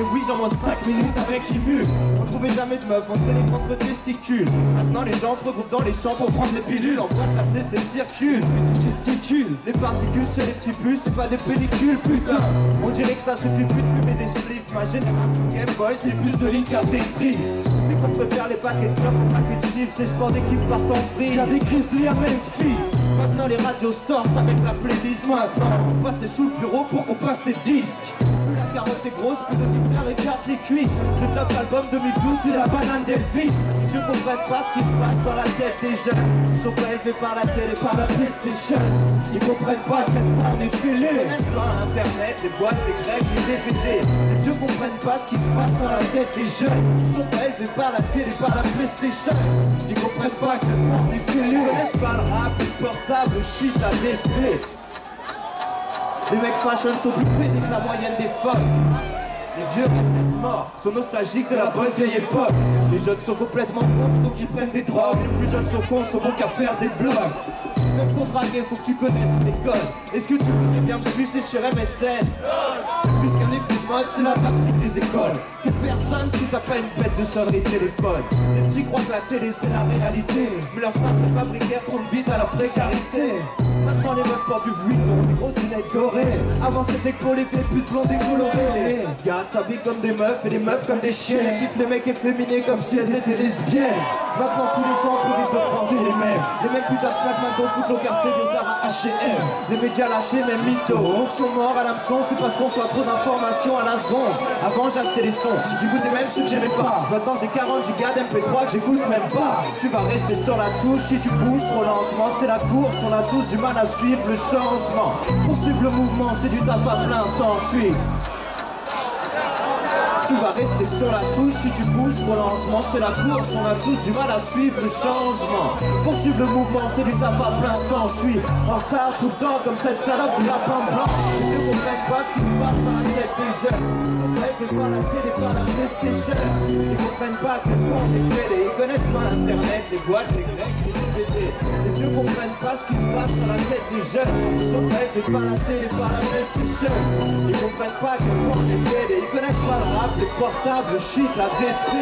des whiz en moins de 5 minutes avec Jimu. On trouvait jamais de meufs, on traînait contre testicules. Maintenant les gens se regroupent dans les champs pour prendre des pilules. En boîte la CC circule, gesticule. Les particules c'est les petits bus, c'est pas des pellicules, putain. On dirait que ça suffit plus de fumer des spliffs. Ma génération Game Boy c'est plus de lignes qu'un Tetris. Les qu'on préfère les paquets de clubs aux paquets de chips. Ces sports d'équipe partent en vrille. Y'a des Grizzly à Memphis. Maintenant les radios stores avec la playlist. Maintenant on passe sous le bureau pour qu'on passe des disques. Plus la carotte est grosse, plus l'auditeur écarte les cuisses. Le top album 2012 c'est la banane d'Elvis. Je comprends pas ce qui se passe dans la tête des jeunes. Ils sont pas élevés par la télé, par la PlayStation. Ils comprennent pas quel point on est fêlé. Ils connaissent pas internet, les boîtes, les grecs, les DVD. Les vieux comprennent pas ce qui se passe dans la tête des jeunes. Ils sont pas élevés par la télé, par la PlayStation. Ils comprennent pas quel point on est fêlé. Ils connaissent pas le rap, le portable, le shit à l'esprit. Les mecs fashion sont plus pédés que la moyenne des phoques. Les vieux rêvent d'être morts, sont nostalgiques de la bonne vieille époque. Les jeunes sont complètement pauvres, donc ils prennent des drogues. Les plus jeunes sont cons, sont bons qu'à faire des blogs. Même pour draguer, faut que tu connaisses l'école. Est-ce que tu connais bien me sucer sur MSN? C'est plus qu'un effet de mode, c'est la pratique des écoles. T'es personne si t'as pas une bête de sonnerie téléphone. Les petits croient que la télé c'est la réalité, mais leur simple fabricaire tourne vite à la précarité. Maintenant les meufs portent du vuitton, des grosses lunettes dorées. Avant c'était que pour les vieilles putes blondes et colorées. Les gars s'habillent comme des meufs et les meufs comme des chiens. Ils kiffent les mecs efféminés comme si elles étaient lesbiennes. Maintenant tous les centres-villes de France c'est les mêmes. Les mêmes putains de Fnac, McDo, Foot Locker, CB, Zara, H&M. Les médias lâchés, même mythos. Donc sont morts à l'hameçon, c'est parce qu'on soit trop d'informations à la seconde. Avant j'achetais les sons, j'écoutais même ceux que j'aimais pas. Maintenant j'ai 40 gigas d'MP3 que j'écoute même pas. Tu vas rester sur la touche si tu bouges trop lentement. C'est la course, on a tous du mal à suivre le changement. Pour suivre le mouvement, c'est du tap à plein temps, Tu vas rester sur la touche si tu bouges trop lentement. C'est la course, on a tous du mal à suivre le changement. Pour suivre le mouvement, c'est du tap à plein temps. Je suis en retard tout le temps comme cette salope de lapin blanc. Ils ne comprennent pas ce qui se passe dans la tête des jeunes. Ils sont rêvés par la télé, par la PlayStation. Ils comprennent pas à quel point on est télé. Ils connaissent pas internet, les boîtes, les grecs, les DVD. Les vieux comprennent pas ce qui se passe dans la tête des jeunes. Ils sont rêvés par la télé, par la PlayStation. Ils comprennent pas à quel point on est télé. Ils connaissent pas le rap, les portables, le shit, la DSP.